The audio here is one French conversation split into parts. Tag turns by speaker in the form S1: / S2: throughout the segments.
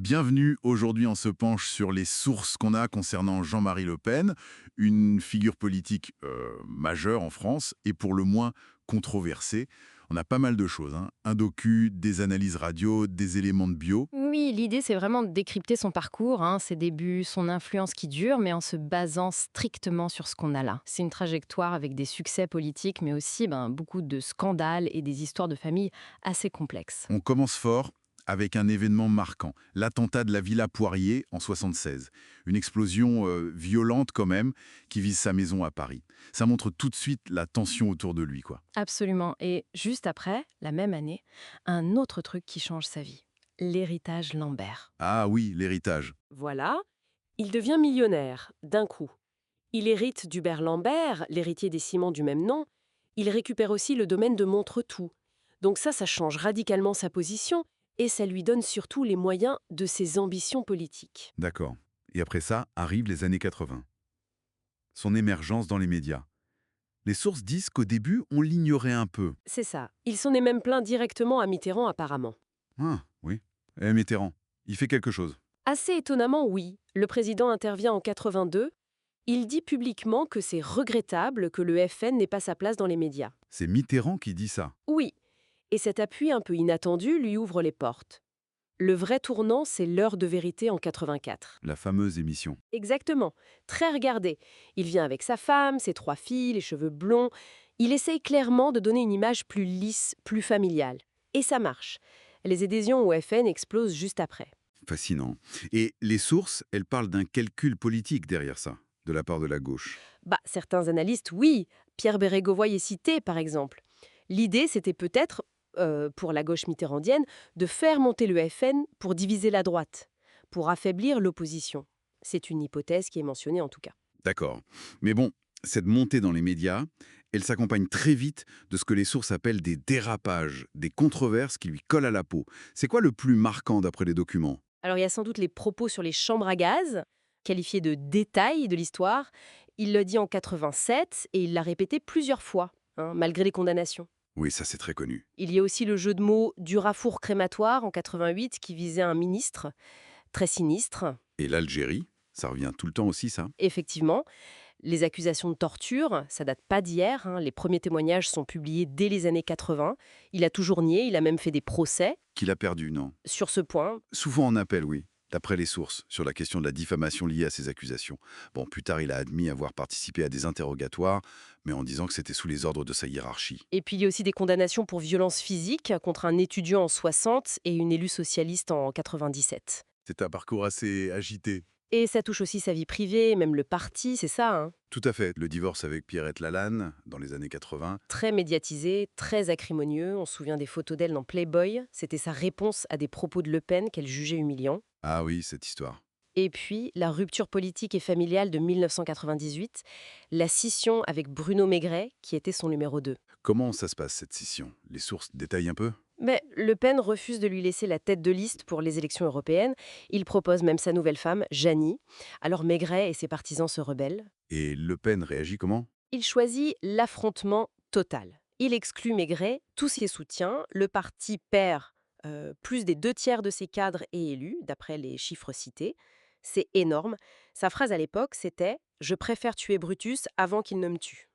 S1: Bienvenue, aujourd'hui on se penche sur les sources qu'on a concernant Jean-Marie Le Pen, une figure politique majeure en France et pour le moins controversée. On a pas mal de choses, hein. Un docu, des analyses radio, des éléments de bio.
S2: Oui, l'idée, c'est vraiment de décrypter son parcours, ses débuts, son influence qui dure, mais en se basant strictement sur ce qu'on a là. C'est une trajectoire avec des succès politiques, mais aussi beaucoup de scandales et des histoires de famille assez complexes.
S1: On commence fort avec un événement marquant, l'attentat de la Villa Poirier en 76. Une explosion violente quand même, qui vise sa maison à Paris. Ça montre tout de suite la tension autour de lui, quoi.
S2: Absolument. Et juste après, la même année, un autre truc qui change sa vie. L'héritage Lambert.
S1: Ah oui, l'héritage.
S3: Voilà, il devient millionnaire, d'un coup. Il hérite d'Hubert Lambert, l'héritier des ciments du même nom. Il récupère aussi le domaine de Montretout. Donc ça change radicalement sa position et ça lui donne surtout les moyens de ses ambitions politiques.
S1: D'accord. Et après ça, arrivent les années 80. Son émergence dans les médias. Les sources disent qu'au début, on l'ignorait un peu.
S3: C'est ça. Il s'en est même plaint directement à Mitterrand apparemment.
S1: Ah, oui. Eh, Mitterrand, il fait quelque chose.
S3: Assez étonnamment, oui. Le président intervient en 82. Il dit publiquement que c'est regrettable que le FN n'ait pas sa place dans les médias.
S1: C'est Mitterrand qui dit ça.
S3: Oui, et cet appui un peu inattendu lui ouvre les portes. Le vrai tournant, c'est l'heure de vérité en 84.
S1: La fameuse émission.
S3: Exactement, très regardé. Il vient avec sa femme, ses 3 filles, les cheveux blonds. Il essaye clairement de donner une image plus lisse, plus familiale. Et ça marche. Les adhésions au FN explosent juste après.
S1: Fascinant. Et les sources, elles parlent d'un calcul politique derrière ça, de la part de la gauche.
S3: Certains analystes, oui. Pierre Bérégovoy est cité, par exemple. L'idée, c'était peut-être, pour la gauche mitterrandienne, de faire monter le FN pour diviser la droite, pour affaiblir l'opposition. C'est une hypothèse qui est mentionnée en tout cas.
S1: D'accord. Mais bon, cette montée dans les médias, elle s'accompagne très vite de ce que les sources appellent des dérapages, des controverses qui lui collent à la peau. C'est quoi le plus marquant d'après les documents?
S3: Alors il y a sans doute les propos sur les chambres à gaz, qualifiés de détails de l'histoire. Il le dit en 87 et il l'a répété plusieurs fois, malgré les condamnations.
S1: Oui, ça c'est très connu.
S3: Il y a aussi le jeu de mots du rafour crématoire en 88 qui visait un ministre très sinistre.
S1: Et l'Algérie, ça revient tout le temps aussi, ça?
S3: Effectivement, les accusations de torture, ça date pas d'hier. Les premiers témoignages sont publiés dès les années 80. Il a toujours nié, il a même fait des procès
S1: Qu'il a perdu, non?
S3: sur ce point.
S1: Souvent en appel, oui, d'après les sources, sur la question de la diffamation liée à ces accusations. Bon, plus tard, il a admis avoir participé à des interrogatoires, mais en disant que c'était sous les ordres de sa hiérarchie.
S3: Et puis il y a aussi des condamnations pour violence physique contre un étudiant en 60 et une élue socialiste en 97.
S1: C'est un parcours assez agité.
S3: Et ça touche aussi sa vie privée, même le parti, c'est ça,
S1: Tout à fait. Le divorce avec Pierrette Lalanne, dans les années 80.
S3: Très médiatisé, très acrimonieux. On se souvient des photos d'elle dans Playboy. C'était sa réponse à des propos de Le Pen qu'elle jugeait humiliants.
S1: Ah oui, cette histoire.
S3: Et puis, la rupture politique et familiale de 1998, la scission avec Bruno Maigret, qui était son numéro 2.
S1: Comment ça se passe, cette scission? Les sources détaillent un peu?
S3: Mais Le Pen refuse de lui laisser la tête de liste pour les élections européennes. Il propose même sa nouvelle femme, Jeannie. Alors Maigret et ses partisans se rebellent.
S1: Et Le Pen réagit comment?
S3: Il choisit l'affrontement total. Il exclut Maigret, tous ses soutiens. Le parti perd plus des 2 tiers de ses cadres et élus, d'après les chiffres cités. C'est énorme. Sa phrase à l'époque, c'était « Je préfère tuer Brutus avant qu'il ne me tue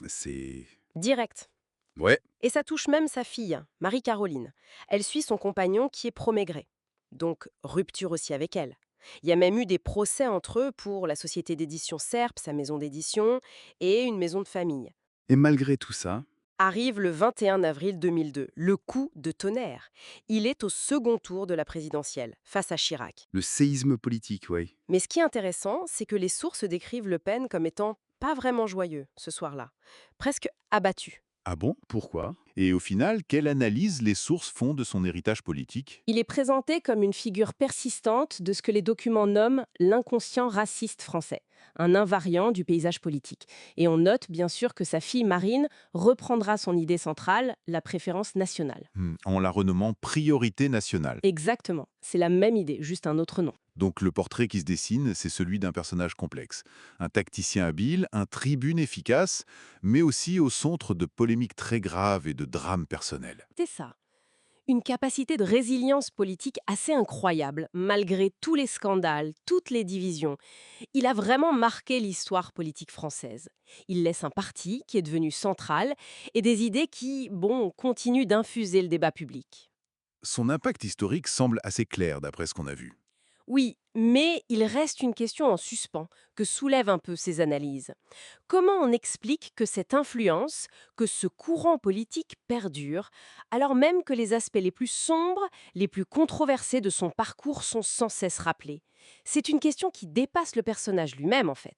S1: C'est... ».
S3: Direct.
S1: Ouais,
S3: Et ça touche même sa fille, Marie-Caroline. Elle suit son compagnon qui est pro-Maigret. Donc, rupture aussi avec elle. Il y a même eu des procès entre eux pour la société d'édition Serp, sa maison d'édition, et une maison de famille.
S1: et malgré tout ça,
S3: Arrive le 21 avril 2002, le coup de tonnerre. Il est au second tour de la présidentielle, face à Chirac.
S1: le séisme politique, oui.
S3: Mais ce qui est intéressant, c'est que les sources décrivent Le Pen comme étant pas vraiment joyeux ce soir-là, presque abattu.
S4: Ah bon? Pourquoi? Et au final, quelle analyse les sources font de son héritage politique?
S3: Il est présenté comme une figure persistante de ce que les documents nomment l'inconscient raciste français, un invariant du paysage politique. Et on note bien sûr que sa fille Marine reprendra son idée centrale, la préférence nationale.
S4: En la renommant priorité nationale.
S3: Exactement, c'est la même idée, juste un autre nom.
S4: Donc le portrait qui se dessine, c'est celui d'un personnage complexe. Un tacticien habile, un tribune efficace, mais aussi au centre de polémiques très graves et de drames personnels.
S3: C'est ça. Une capacité de résilience politique assez incroyable, malgré tous les scandales, toutes les divisions. Il a vraiment marqué l'histoire politique française. Il laisse un parti qui est devenu central et des idées qui, bon, continuent d'infuser le débat public.
S4: Son impact historique semble assez clair d'après ce qu'on a vu.
S3: Oui, mais il reste une question en suspens que soulèvent un peu ces analyses. Comment on explique que cette influence, que ce courant politique perdure, alors même que les aspects les plus sombres, les plus controversés de son parcours sont sans cesse rappelés? C'est une question qui dépasse le personnage lui-même en fait.